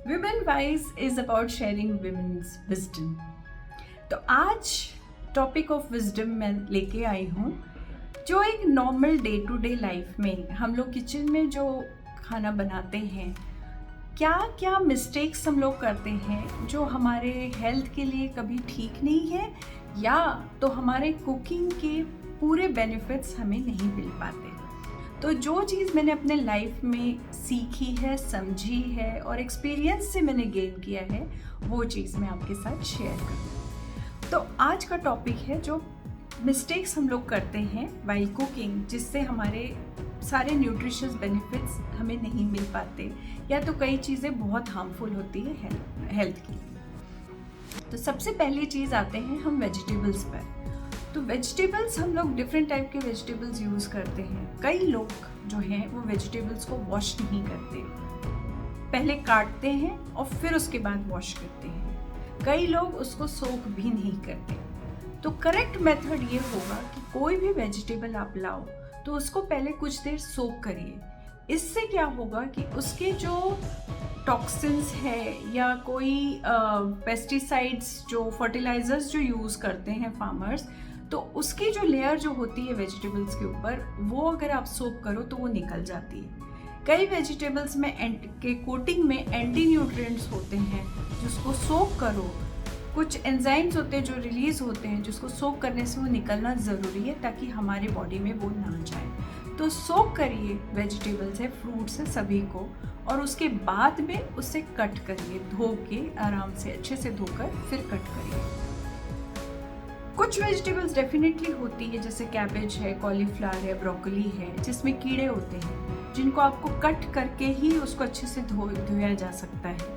Women Wise is about sharing women's wisdom. तो आज topic of wisdom मैं लेके आई हूँ जो एक normal day to day life में हम लोग किचन में जो खाना बनाते हैं, क्या क्या मिस्टेक्स हम लोग करते हैं जो हमारे हेल्थ के लिए कभी ठीक नहीं है या तो हमारे कुकिंग के पूरे बेनिफिट्स हमें नहीं मिल पाते। तो जो चीज़ मैंने अपने लाइफ में सीखी है, समझी है और एक्सपीरियंस से मैंने गेन किया है, वो चीज़ मैं आपके साथ शेयर करूँ। तो आज का टॉपिक है जो मिस्टेक्स हम लोग करते हैं वाइल कुकिंग, जिससे हमारे सारे न्यूट्रिशियस बेनिफिट्स हमें नहीं मिल पाते या तो कई चीज़ें बहुत हार्मफुल होती है हेल्थ की। तो सबसे पहली चीज़ आते हैं हम वेजिटेबल्स पर। तो वेजिटेबल्स हम लोग डिफरेंट टाइप के वेजिटेबल्स यूज़ करते हैं। कई लोग जो हैं वो वेजिटेबल्स को वॉश नहीं करते, पहले काटते हैं और फिर उसके बाद वॉश करते हैं। कई लोग उसको सोक भी नहीं करते। तो करेक्ट मेथड ये होगा कि कोई भी वेजिटेबल आप लाओ तो उसको पहले कुछ देर सोक करिए। इससे क्या होगा कि उसके जो टॉक्सिन्स है या कोई पेस्टिसाइड्स जो फर्टिलाइजर्स जो यूज़ करते हैं फार्मर्स, तो उसकी जो लेयर जो होती है वेजिटेबल्स के ऊपर, वो अगर आप सोक करो तो वो निकल जाती है। कई वेजिटेबल्स में के कोटिंग में एंटी न्यूट्रिएंट्स होते हैं, जिसको सोक करो। कुछ एंजाइम्स होते हैं जो रिलीज होते हैं, जिसको सोक करने से वो निकलना ज़रूरी है ताकि हमारे बॉडी में वो ना जाए। तो सोक करिए वेजिटेबल्स है, फ्रूट्स है, सभी को, और उसके बाद में उसे कट करिए, धो के आराम से अच्छे से धोकर फिर कट करिए। कुछ वेजिटेबल्स डेफिनेटली होती है, जैसे कैबेज है, कॉलीफ्लावर है, ब्रोकली है, जिसमें कीड़े होते हैं, जिनको आपको कट करके ही उसको अच्छे से धोया जा सकता है।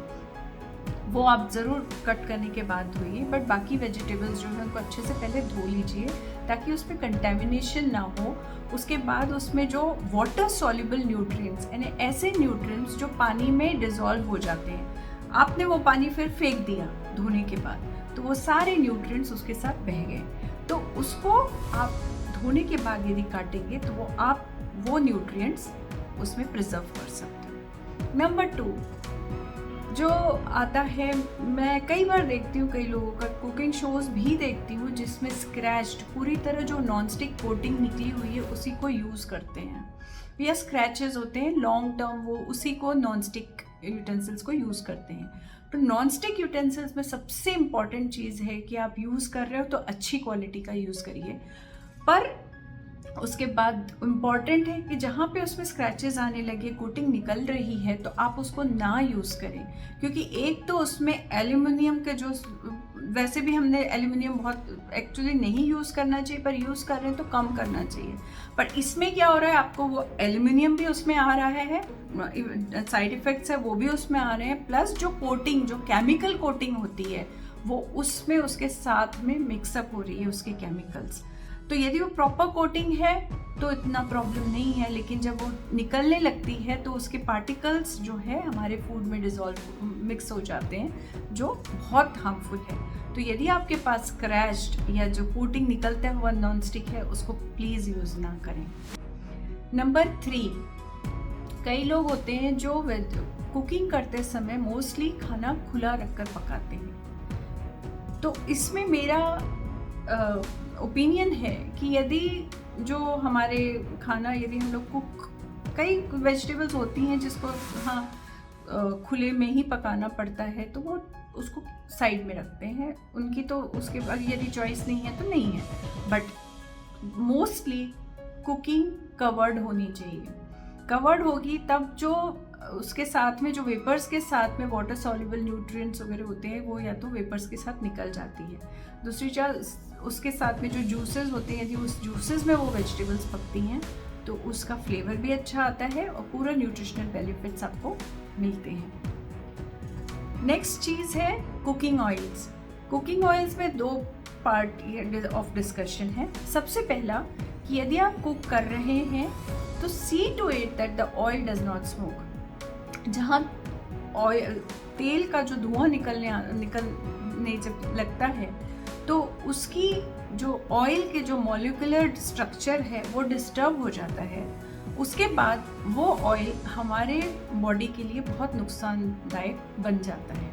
वो आप ज़रूर कट करने के बाद धोइए, बट बाकी वेजिटेबल्स जो है उनको अच्छे से पहले धो लीजिए ताकि उसमें कंटेमिनेशन ना हो। उसके बाद उसमें जो वाटर सॉल्युबल न्यूट्रिएंट्स, यानी ऐसे न्यूट्रिएंट्स जो पानी में डिज़ोल्व हो जाते हैं, आपने वो पानी फिर फेंक दिया धोने के बाद, तो वो सारे न्यूट्रिएंट्स उसके साथ बह गए। तो उसको आप धोने के बाद यदि काटेंगे तो वो आप वो न्यूट्रिएंट्स उसमें प्रिजर्व कर सकते हो। नंबर 2 जो आता है, मैं कई बार देखती हूँ कई लोगों का कुकिंग शोज भी देखती हूँ जिसमें स्क्रैच्ड पूरी तरह जो नॉन स्टिक कोटिंग निकली हुई है उसी को यूज़ करते हैं, या स्क्रैचेस होते हैं लॉन्ग टर्म, वो उसी को नॉन स्टिक यूटेंसिल्स को यूज़ करते हैं। तो नॉन स्टिक यूटेंसिल्स में सबसे इम्पॉर्टेंट चीज़ है कि आप यूज़ कर रहे हो तो अच्छी क्वालिटी का यूज़ करिए, पर उसके बाद इम्पॉर्टेंट है कि जहाँ पे उसमें स्क्रैचेस आने लगे, कोटिंग निकल रही है, तो आप उसको ना यूज़ करें, क्योंकि एक तो उसमें एल्यूमिनियम के जो, वैसे भी हमने एल्यूमिनियम बहुत एक्चुअली नहीं यूज़ करना चाहिए, पर यूज़ कर रहे हैं तो कम करना चाहिए। पर इसमें क्या हो रहा है, आपको वो एल्यूमिनियम भी उसमें आ रहा है, साइड इफ़ेक्ट्स है वो भी उसमें आ रहे हैं, प्लस जो कोटिंग, जो केमिकल कोटिंग होती है वो उसमें उसके साथ में मिक्सअप हो रही है उसके केमिकल्स। तो यदि वो प्रॉपर कोटिंग है तो इतना प्रॉब्लम नहीं है, लेकिन जब वो निकलने लगती है तो उसके पार्टिकल्स जो है हमारे फूड में डिज़ोल्व मिक्स हो जाते हैं, जो बहुत हार्मफुल है। तो यदि आपके पास स्क्रैच्ड या जो कोटिंग निकलता हुआ नॉन स्टिक है, उसको प्लीज़ यूज़ ना करें। नंबर 3, कई लोग होते हैं जो कुकिंग करते समय मोस्टली खाना खुला रखकर पकाते हैं। तो इसमें मेरा ओपिनियन है कि यदि जो हमारे खाना, यदि हम लोग कुक, कई वेजिटेबल्स होती हैं जिसको खुले में ही पकाना पड़ता है, तो वो उसको साइड में रखते हैं, उनकी तो उसके बाद यदि चॉइस नहीं है तो नहीं है, बट मोस्टली कुकिंग कवर्ड होनी चाहिए। कवर्ड होगी तब जो उसके साथ में जो वेपर्स के साथ में वाटर सॉल्युबल न्यूट्रिएंट्स वगैरह होते हैं वो या तो वेपर्स के साथ निकल जाती है। दूसरी चीज़, उसके साथ में जो जूसेस होते हैं, यदि उस जूसेस में वो वेजिटेबल्स पकती हैं तो उसका फ्लेवर भी अच्छा आता है और पूरा न्यूट्रिशनल बेनिफिट्स आपको मिलते हैं। नेक्स्ट चीज़ है कुकिंग ऑयल्स। कुकिंग ऑयल्स में 2 पार्ट ऑफ डिस्कशन है। सबसे पहला कि यदि आप कुक कर रहे हैं तो see to it that the oil does not smoke. जहाँ ऑयल, तेल का जो धुआं निकलने जब लगता है तो उसकी जो ऑयल के जो मॉलिक्यूलर स्ट्रक्चर है वो डिस्टर्ब हो जाता है। उसके बाद वो ऑयल हमारे बॉडी के लिए बहुत नुकसानदायक बन जाता है।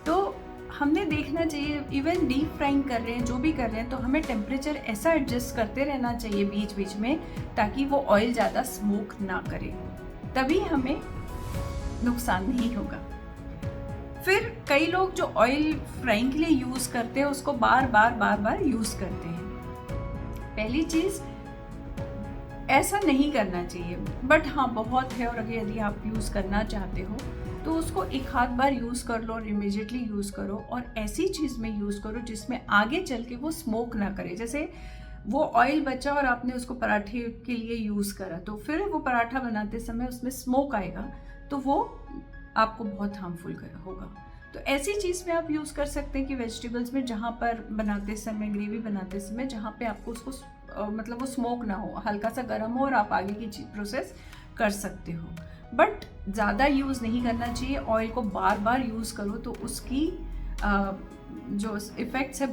तो हमने देखना चाहिए, इवन डीप फ्राइंग कर रहे हैं, जो भी कर रहे हैं, तो हमें टेम्परेचर ऐसा एडजस्ट करते रहना चाहिए बीच बीच में, ताकि वो ऑयल ज़्यादा स्मोक ना करे, तभी हमें नुकसान नहीं होगा। फिर कई लोग जो ऑयल फ्राइंग के लिए यूज़ करते हैं उसको बार बार यूज़ करते हैं। पहली चीज़, ऐसा नहीं करना चाहिए, बट हाँ बहुत है, और अगर यदि आप यूज़ करना चाहते हो तो उसको एक आध बार यूज़ कर लो और इमीडिएटली यूज़ करो, और ऐसी चीज़ में यूज़ करो जिसमें आगे चल के वो स्मोक ना करे। जैसे वो ऑयल बचा और आपने उसको पराठे के लिए यूज़ करा, तो फिर वो पराठा बनाते समय उसमें स्मोक आएगा, तो वो आपको बहुत हार्मफुल होगा। तो ऐसी चीज़ में आप यूज़ कर सकते हैं कि वेजिटेबल्स में जहाँ पर बनाते समय, ग्रेवी बनाते समय, जहाँ पे आपको उसको मतलब वो स्मोक ना हो, हल्का सा गर्म हो और आप आगे की प्रोसेस कर सकते हो। बट ज़्यादा यूज़ नहीं करना चाहिए। ऑयल को बार बार यूज़ करो तो उसकी जो इफ़ेक्ट्स है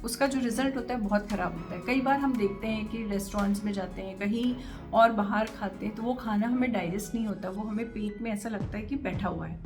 उसका जो रिज़ल्ट होता है बहुत ख़राब होता है। कई बार हम देखते हैं कि रेस्टोरेंट्स में जाते हैं, कहीं और बाहर खाते हैं, तो वो खाना हमें डाइजेस्ट नहीं होता, वो हमें पेट में ऐसा लगता है कि बैठा हुआ है।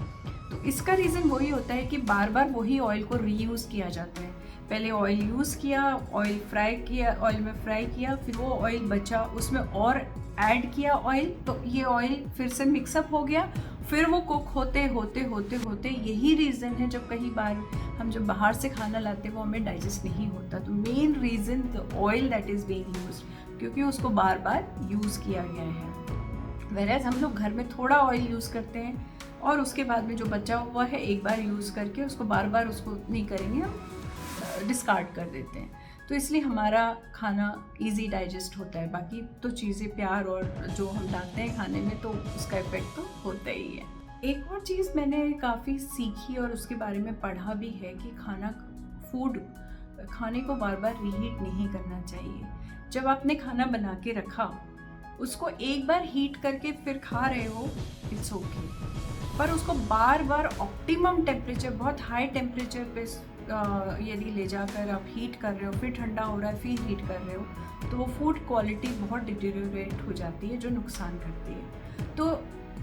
तो इसका रीज़न वही होता है कि बार बार वही ऑयल को रीयूज़ किया जाता है। पहले ऑयल यूज़ किया, ऑयल में फ्राई किया, फिर वो ऑयल बचा, उसमें और ऐड किया ऑयल, तो ये ऑयल फिर से मिक्सअप हो गया, फिर वो कुक होते होते यही रीज़न है जब कई बार हम जब बाहर से खाना लाते हैं वो हमें डाइजेस्ट नहीं होता। तो main reason the oil that is being used, क्योंकि उसको बार बार यूज़ किया गया है। वेरएज़ हम लोग घर में थोड़ा ऑयल यूज़ करते हैं और उसके बाद में जो बचा हुआ है एक बार यूज़ करके उसको बार बार उसको नहीं करेंगे, हम डिस्कार्ड कर देते हैं। तो इसलिए हमारा खाना इजी डाइजेस्ट होता है। बाकी तो चीज़ें प्यार और जो हम डालते हैं खाने में, तो उसका इफेक्ट तो होता ही है। एक और चीज़ मैंने काफ़ी सीखी और उसके बारे में पढ़ा भी है कि खाने को बार बार रीहीट नहीं करना चाहिए। जब आपने खाना बना के रखा, उसको एक बार हीट करके फिर खा रहे हो, इट्स ओके, पर उसको बार बार ऑप्टिमम टेम्परेचर, बहुत हाई टेम्परेचर पे यदि ले जाकर आप हीट कर रहे हो, फिर ठंडा हो रहा है, फिर हीट कर रहे हो, तो वो फूड क्वालिटी बहुत डिटेरियोरेट हो जाती है, जो नुकसान करती है। तो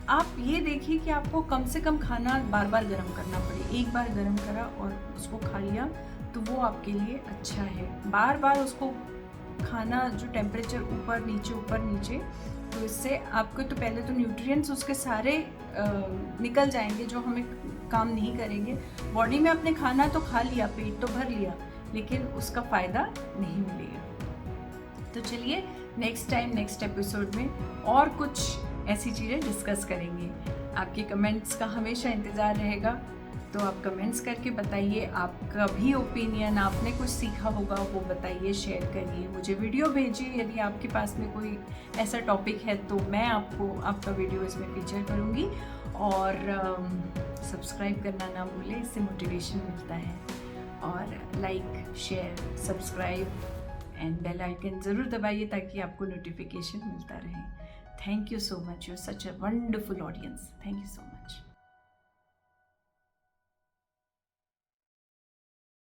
आप ये देखिए कि आपको कम से कम खाना बार बार गर्म करना पड़े। एक बार गर्म करा और उसको खा लिया तो वो आपके लिए अच्छा है। बार बार उसको खाना जो टेम्परेचर ऊपर नीचे, तो इससे आपको तो पहले तो न्यूट्रिएंट्स उसके सारे निकल जाएंगे जो हमें काम नहीं करेंगे। बॉडी में अपने खाना तो खा लिया, पेट तो भर लिया, लेकिन उसका फ़ायदा नहीं मिलेगा। तो चलिए नेक्स्ट एपिसोड में और कुछ ऐसी चीज़ें डिस्कस करेंगे। आपके कमेंट्स का हमेशा इंतज़ार रहेगा, तो आप कमेंट्स करके बताइए आपका भी ओपिनियन, आपने कुछ सीखा होगा वो बताइए, शेयर करिए, मुझे वीडियो भेजिए यदि आपके पास में कोई ऐसा टॉपिक है, तो मैं आपका वीडियो इसमें फीचर करूँगी। और सब्सक्राइब करना ना भूलें, इससे मोटिवेशन मिलता है। और like, share, subscribe and bell icon ज़रूर दबाइए ताकि आपको नोटिफिकेशन मिलता रहे। Thank you so much, you are such a wonderful audience. Thank you so much.